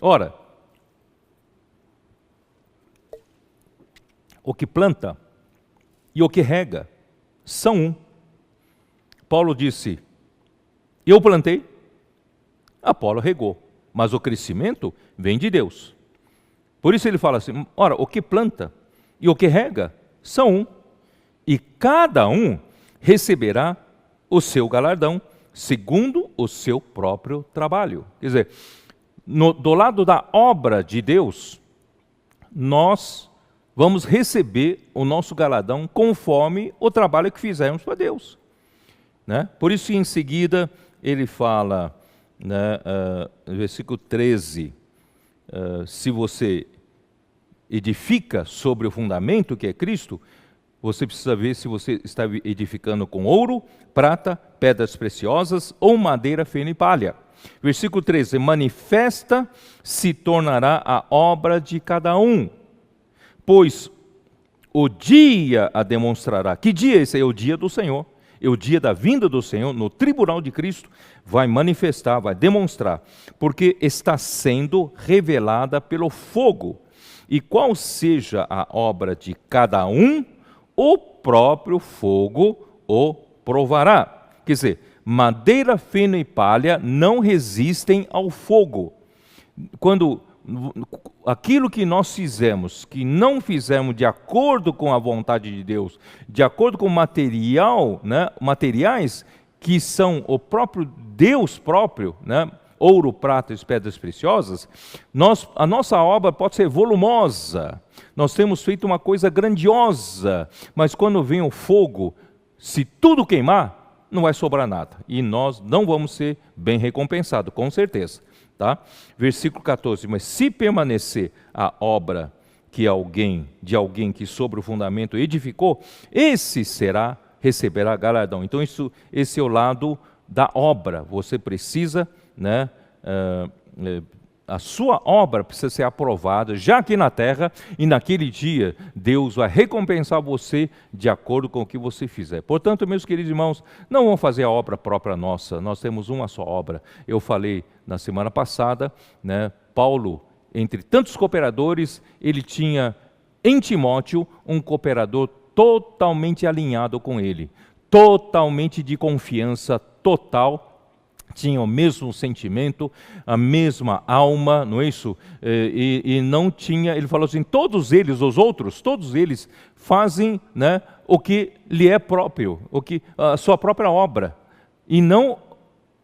Ora, o que planta e o que rega são um. Paulo disse, eu plantei, Apolo regou, mas o crescimento vem de Deus. Por isso ele fala assim, ora, o que planta e o que rega são um, e cada um receberá o seu galardão, segundo o seu próprio trabalho. Quer dizer, do lado da obra de Deus, nós vamos receber o nosso galardão conforme o trabalho que fizermos para Deus. Né? Por isso, em seguida, ele fala, né, no versículo 13, se você edifica sobre o fundamento que é Cristo, você precisa ver se você está edificando com ouro, prata, pedras preciosas ou madeira fina e palha. Versículo 13, manifesta se tornará a obra de cada um, pois o dia a demonstrará. Que dia esse é? O dia do Senhor. É o dia da vinda do Senhor, no tribunal de Cristo, vai manifestar, vai demonstrar, porque está sendo revelada pelo fogo. E qual seja a obra de cada um, o próprio fogo o provará. Quer dizer, madeira fina e palha não resistem ao fogo. Quando aquilo que nós fizemos, que não fizemos de acordo com a vontade de Deus, de acordo com o material, né, materiais que são o próprio Deus próprio, né, ouro, prata e pedras preciosas, a nossa obra pode ser volumosa, nós temos feito uma coisa grandiosa, mas quando vem o fogo, se tudo queimar, não vai sobrar nada, e nós não vamos ser bem recompensados, com certeza. Tá? Versículo 14, mas se permanecer a obra de alguém que sobre o fundamento edificou, esse receberá galardão. Então esse é o lado da obra, você precisa, né, a sua obra precisa ser aprovada já aqui na terra, e naquele dia Deus vai recompensar você de acordo com o que você fizer. Portanto, meus queridos irmãos, não vamos fazer a obra própria nossa, nós temos uma só obra. Eu falei na semana passada, né, Paulo, entre tantos cooperadores, ele tinha em Timóteo um cooperador totalmente alinhado com ele, totalmente de confiança total, tinha o mesmo sentimento, a mesma alma, não é isso? E não tinha, ele falou assim, todos eles, os outros, todos eles fazem, né, o que lhe é próprio, a sua própria obra, e não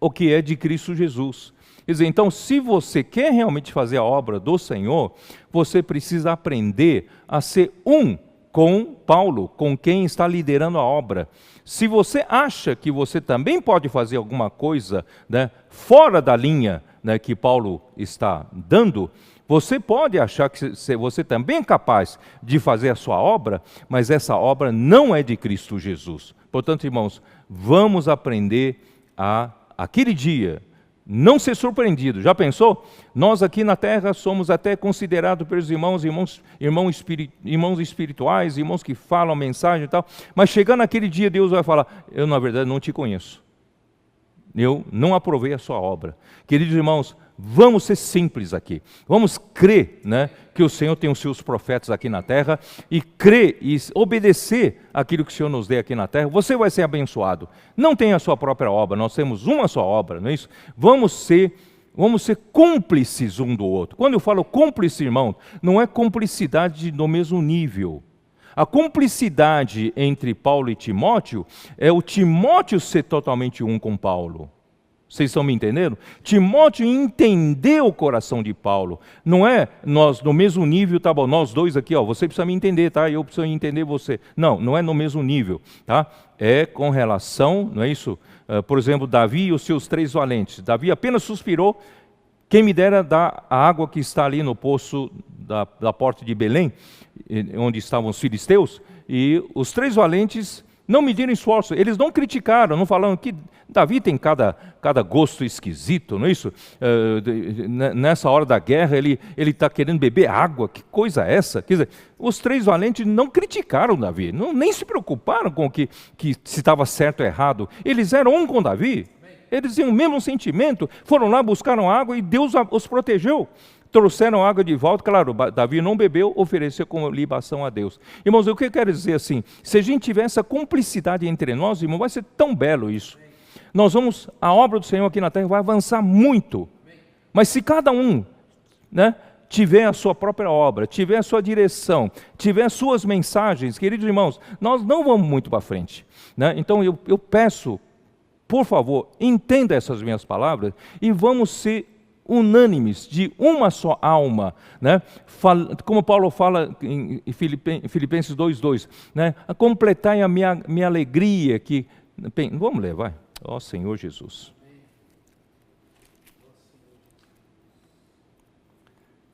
o que é de Cristo Jesus. Quer dizer, então, se você quer realmente fazer a obra do Senhor, você precisa aprender a ser um com Paulo, com quem está liderando a obra. Se você acha que você também pode fazer alguma coisa, né, fora da linha, né, que Paulo está dando, você pode achar que você também é capaz de fazer a sua obra, mas essa obra não é de Cristo Jesus. Portanto, irmãos, vamos aprender aquele dia, não ser surpreendido. Já pensou? Nós aqui na terra somos até considerados pelos irmãos espirituais, irmãos que falam a mensagem e tal, mas chegando aquele dia Deus vai falar, eu na verdade não te conheço, eu não aprovei a sua obra. Queridos irmãos, vamos ser simples aqui, vamos crer, né, que o Senhor tem os seus profetas aqui na terra, e crer e obedecer aquilo que o Senhor nos dê aqui na terra, você vai ser abençoado. Não tem a sua própria obra, nós temos uma só obra, não é isso? Vamos ser cúmplices um do outro. Quando eu falo cúmplice, irmão, não é cumplicidade no mesmo nível. A cumplicidade entre Paulo e Timóteo é o Timóteo ser totalmente um com Paulo. Vocês estão me entendendo? Timóteo entendeu o coração de Paulo. Não é nós no mesmo nível, tá bom, nós dois aqui, ó, você precisa me entender, tá? Eu preciso entender você. Não, não é no mesmo nível, tá? É com relação, não é isso? Por exemplo, Davi e os seus 3 valentes. Davi apenas suspirou, quem me dera dar a água que está ali no poço da porta de Belém, onde estavam os filisteus, e os 3 valentes não mediram esforço, eles não criticaram, não falaram que Davi tem cada gosto esquisito, não é isso? Nessa hora da guerra ele está querendo beber água, que coisa é essa? Quer dizer, os 3 valentes não criticaram Davi, nem se preocuparam com que se estava certo ou errado, eles eram um com Davi, eles tinham o mesmo sentimento, foram lá, buscaram água e Deus os protegeu. trouxeram água de volta. Claro, Davi não bebeu, ofereceu como libação a Deus. Irmãos, o que eu quero dizer assim, se a gente tiver essa cumplicidade entre nós, irmão, vai ser tão belo isso. A obra do Senhor aqui na terra vai avançar muito. Mas se cada um, né, tiver a sua própria obra, tiver a sua direção, tiver as suas mensagens, queridos irmãos, nós não vamos muito para frente, né? Então eu peço, por favor, entenda essas minhas palavras e vamos ser unânimes, de uma só alma, né? Como Paulo fala em Filipenses 2:2, né? A completar a minha alegria, que... Vamos ler, vai. Ó Senhor Jesus.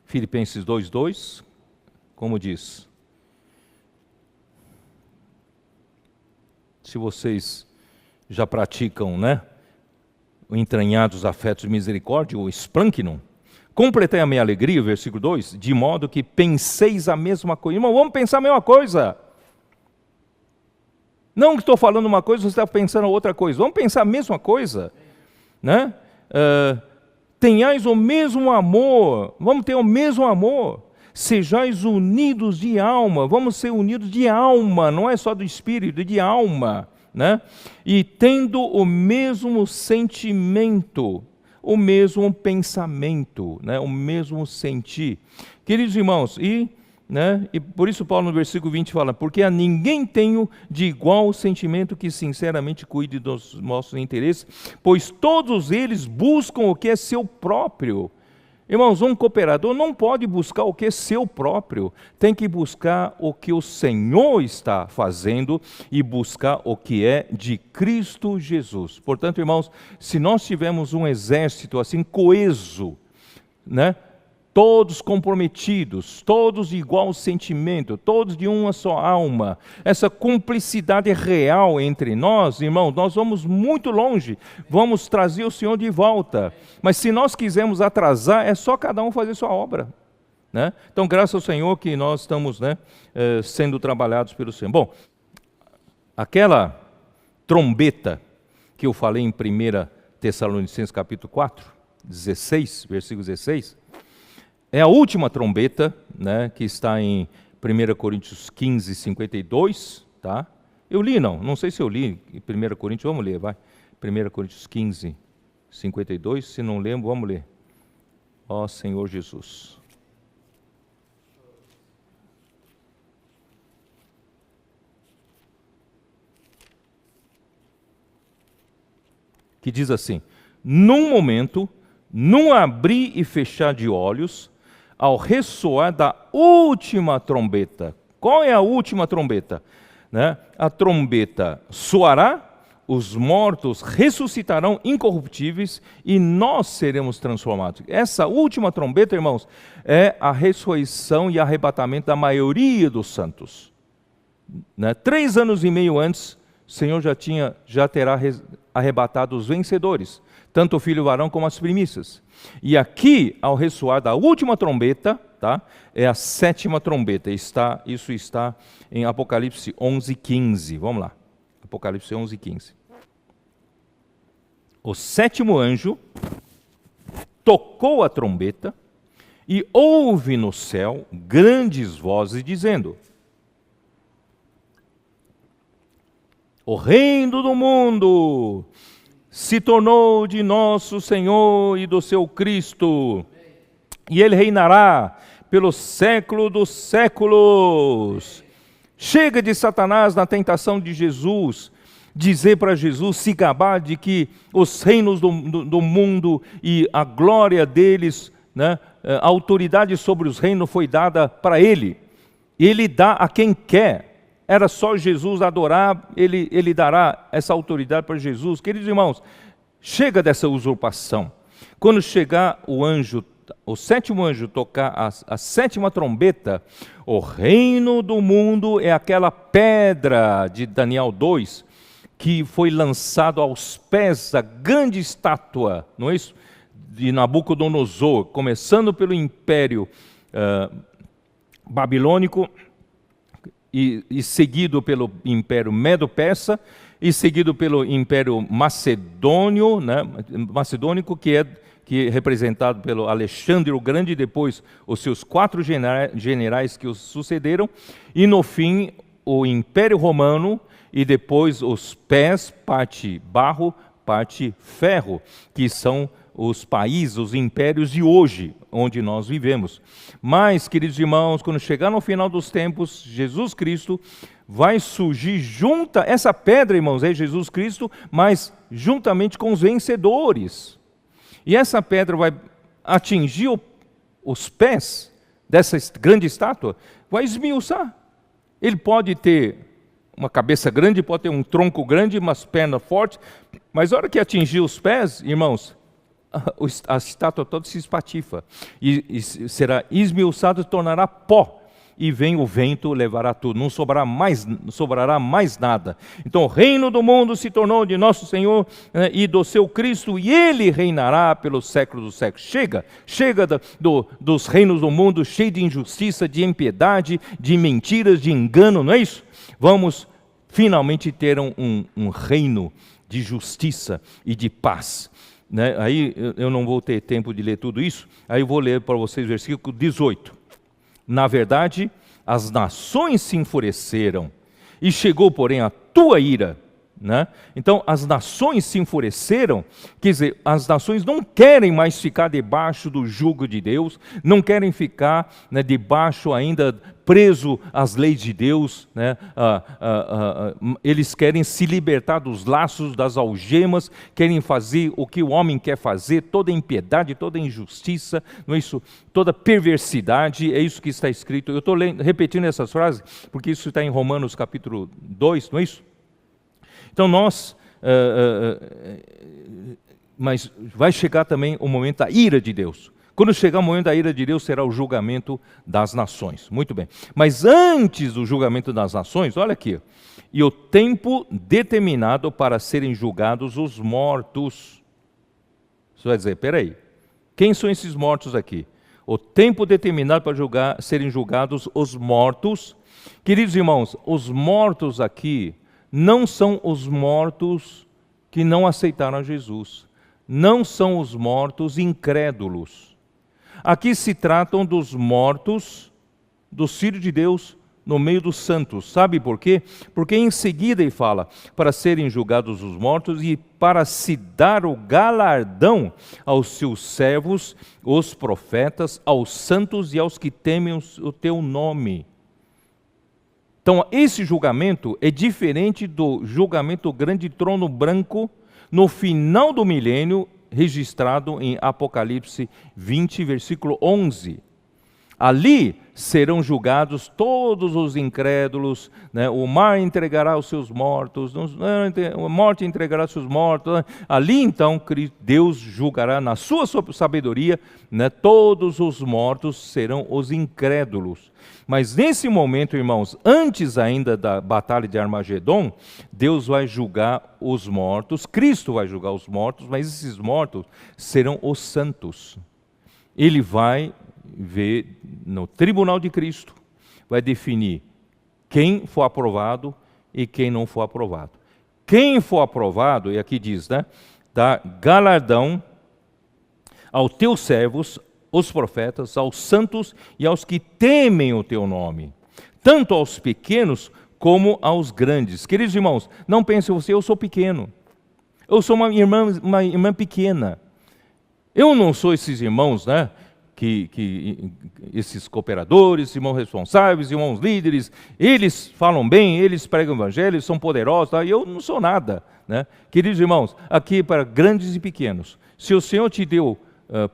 Filipenses 2:2, como diz, se vocês já praticam, né, o entranhados afetos de misericórdia, o esplânquinon, completei a minha alegria, versículo 2, de modo que penseis a mesma coisa. Irmão, vamos pensar a mesma coisa. Não que estou falando uma coisa, você está pensando outra coisa. Vamos pensar a mesma coisa, né? Tenhais o mesmo amor, vamos ter o mesmo amor. Sejais unidos de alma, vamos ser unidos de alma, não é só do espírito, de alma, né? E tendo o mesmo sentimento, o mesmo pensamento, né? O mesmo sentir. Queridos irmãos, né? E por isso Paulo no versículo 20 fala, porque a ninguém tenho de igual sentimento que sinceramente cuide dos nossos interesses, pois todos eles buscam o que é seu próprio. Irmãos, um cooperador não pode buscar o que é seu próprio, tem que buscar o que o Senhor está fazendo e buscar o que é de Cristo Jesus. Portanto, irmãos, se nós tivermos um exército assim coeso, né? Todos comprometidos, todos de igual sentimento, todos de uma só alma, essa cumplicidade real entre nós, irmãos, nós vamos muito longe, vamos trazer o Senhor de volta. Mas se nós quisermos atrasar, é só cada um fazer sua obra, né? Então, graças ao Senhor que nós estamos, né, sendo trabalhados pelo Senhor. Bom, aquela trombeta que eu falei em 1 Tessalonicenses capítulo 4, 16, versículo 16, é a última trombeta, né, que está em 1 Coríntios 15, 52, tá? Eu li, não sei se eu li em 1 Coríntios, vamos ler, vai. 1 Coríntios 15, 52, se não lembro, vamos ler. Ó Senhor Jesus. Que diz assim, num momento, num abrir e fechar de olhos, ao ressoar da última trombeta. Qual é a última trombeta? Né? A trombeta soará, os mortos ressuscitarão incorruptíveis e nós seremos transformados. Essa última trombeta, irmãos, é a ressurreição e arrebatamento da maioria dos santos. Né? 3 anos e meio antes, o Senhor já terá arrebatado os vencedores, tanto o filho varão como as primícias. E aqui, ao ressoar da última trombeta, tá, é a 7ª trombeta. Isso está em Apocalipse 11:15. Vamos lá. Apocalipse 11:15. O 7º anjo tocou a trombeta e houve no céu grandes vozes dizendo: o reino do mundo se tornou de nosso Senhor e do seu Cristo, e Ele reinará pelo século dos séculos. Chega de Satanás na tentação de Jesus, dizer para Jesus, se gabar de que os reinos do mundo e a glória deles, né, a autoridade sobre os reinos foi dada para Ele. Ele dá a quem quer. Era só Jesus adorar, ele dará essa autoridade para Jesus. Queridos irmãos, chega dessa usurpação. Quando chegar o 7º anjo tocar a 7ª trombeta, o reino do mundo é aquela pedra de Daniel 2, que foi lançado aos pés da grande estátua, não é isso? De Nabucodonosor, começando pelo império babilônico, e seguido pelo Império Medo-Persa, e seguido pelo Império Macedônio, né, macedônico, que que é representado pelo Alexandre o Grande, e depois os seus 4 generais que os sucederam, e no fim o Império Romano, e depois os pés, parte barro, parte ferro, que são os países, os impérios de hoje, onde nós vivemos. Mas, queridos irmãos, quando chegar no final dos tempos, Jesus Cristo vai surgir junta, essa pedra, irmãos, é Jesus Cristo, mas juntamente com os vencedores. E essa pedra vai atingir os pés dessa grande estátua, vai esmiuçar. Ele pode ter uma cabeça grande, pode ter um tronco grande, umas pernas fortes, mas a hora que atingir os pés, irmãos, a estátua toda se espatifa e será esmiuçado e tornará pó. E vem o vento, levará tudo, não sobrará mais nada. Então o reino do mundo se tornou de nosso Senhor, né, e do seu Cristo, e Ele reinará pelos séculos dos séculos. Chega dos reinos do mundo, cheio de injustiça, de impiedade, de mentiras, de engano, não é isso? Vamos finalmente ter um reino de justiça e de paz. Né? Aí eu não vou ter tempo de ler tudo isso, aí eu vou ler para vocês o versículo 18. Na verdade, as nações se enfureceram, e chegou, porém, a tua ira. Né? Então, as nações se enfureceram, quer dizer, as nações não querem mais ficar debaixo do jugo de Deus, não querem ficar, né, debaixo ainda, preso às leis de Deus, né? Eles querem se libertar dos laços, das algemas, querem fazer o que o homem quer fazer, toda impiedade, toda injustiça, não é isso? Toda perversidade, é isso que está escrito. Eu estou repetindo essas frases, porque isso está em Romanos capítulo 2, não é isso? Então mas vai chegar também o momento da ira de Deus. Quando chegar o momento da ira de Deus, será o julgamento das nações. Muito bem. Mas antes do julgamento das nações, olha aqui. E o tempo determinado para serem julgados os mortos. Você vai dizer, peraí, quem são esses mortos aqui? O tempo determinado para serem julgados os mortos. Queridos irmãos, os mortos aqui não são os mortos que não aceitaram a Jesus. Não são os mortos incrédulos. Aqui se tratam dos mortos dos filhos de Deus no meio dos santos. Sabe por quê? Porque em seguida ele fala, para serem julgados os mortos e para se dar o galardão aos seus servos, os profetas, aos santos e aos que temem o teu nome. Então, esse julgamento é diferente do julgamento do grande trono branco no final do milênio, registrado em Apocalipse 20, versículo 11. Ali serão julgados todos os incrédulos, né? O mar entregará os seus mortos, a morte entregará os seus mortos. Né? Ali então Deus julgará na sua sabedoria, né? Todos os mortos serão os incrédulos. Mas nesse momento, irmãos, antes ainda da batalha de Armagedon, Deus vai julgar os mortos, Cristo vai julgar os mortos, mas esses mortos serão os santos. Ele vai ver no tribunal de Cristo, vai definir quem for aprovado e quem não for aprovado. Quem for aprovado, e aqui diz, né, dá galardão aos teus servos, os profetas, aos santos e aos que temem o teu nome, tanto aos pequenos como aos grandes. Queridos irmãos, não pense você, eu sou pequeno, eu sou uma irmã pequena, eu não sou esses irmãos, né, esses cooperadores, irmãos responsáveis, irmãos líderes, eles falam bem, eles pregam o evangelho, são poderosos, tá? E eu não sou nada, né? Queridos irmãos, aqui para grandes e pequenos, se o Senhor te deu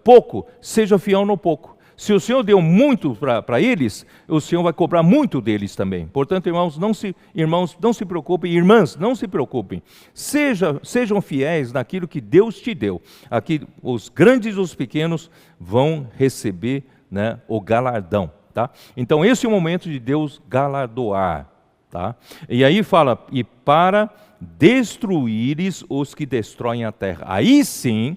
pouco, seja fiel no pouco. Se o Senhor deu muito para eles, o Senhor vai cobrar muito deles também. Portanto, irmãos, não se preocupem, irmãs, não se preocupem. Sejam fiéis naquilo que Deus te deu. Aqui, os grandes e os pequenos vão receber, né, o galardão. Tá? Então, esse é o momento de Deus galardoar. Tá? E aí fala, e para destruíres os que destroem a terra. Aí sim,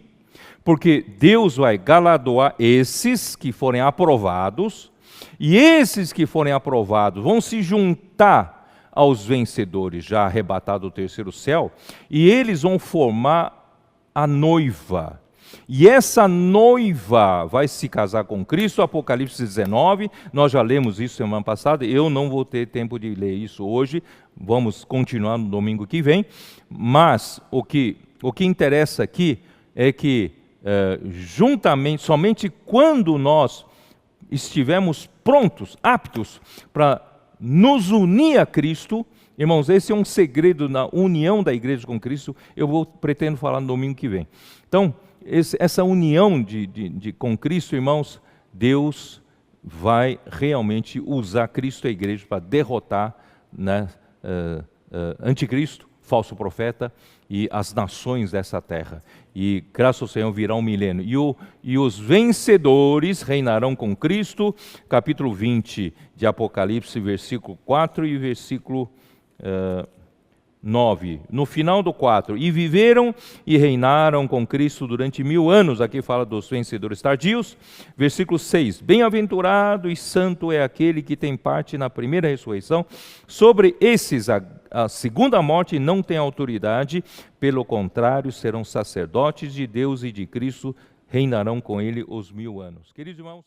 porque Deus vai galardoar esses que forem aprovados, e esses que forem aprovados vão se juntar aos vencedores, já arrebatados do terceiro céu, e eles vão formar a noiva. E essa noiva vai se casar com Cristo, Apocalipse 19, nós já lemos isso semana passada, eu não vou ter tempo de ler isso hoje, vamos continuar no domingo que vem, mas o que interessa aqui é que juntamente, somente quando nós estivermos prontos, aptos para nos unir a Cristo, irmãos, esse é um segredo na união da igreja com Cristo, pretendo falar no domingo que vem. Então, essa união com Cristo, irmãos, Deus vai realmente usar Cristo e a igreja para derrotar, né, anticristo, falso profeta e as nações dessa terra. E graças ao Senhor virá um milênio. E os vencedores reinarão com Cristo, capítulo 20 de Apocalipse, versículo 4 e versículo 9. No final do 4, e viveram e reinaram com Cristo durante 1000 anos. Aqui fala dos vencedores tardios. Versículo 6. Bem-aventurado e santo é aquele que tem parte na primeira ressurreição. Sobre esses a segunda morte não tem autoridade, pelo contrário, serão sacerdotes de Deus e de Cristo, reinarão com ele os 1000 anos. Queridos irmãos,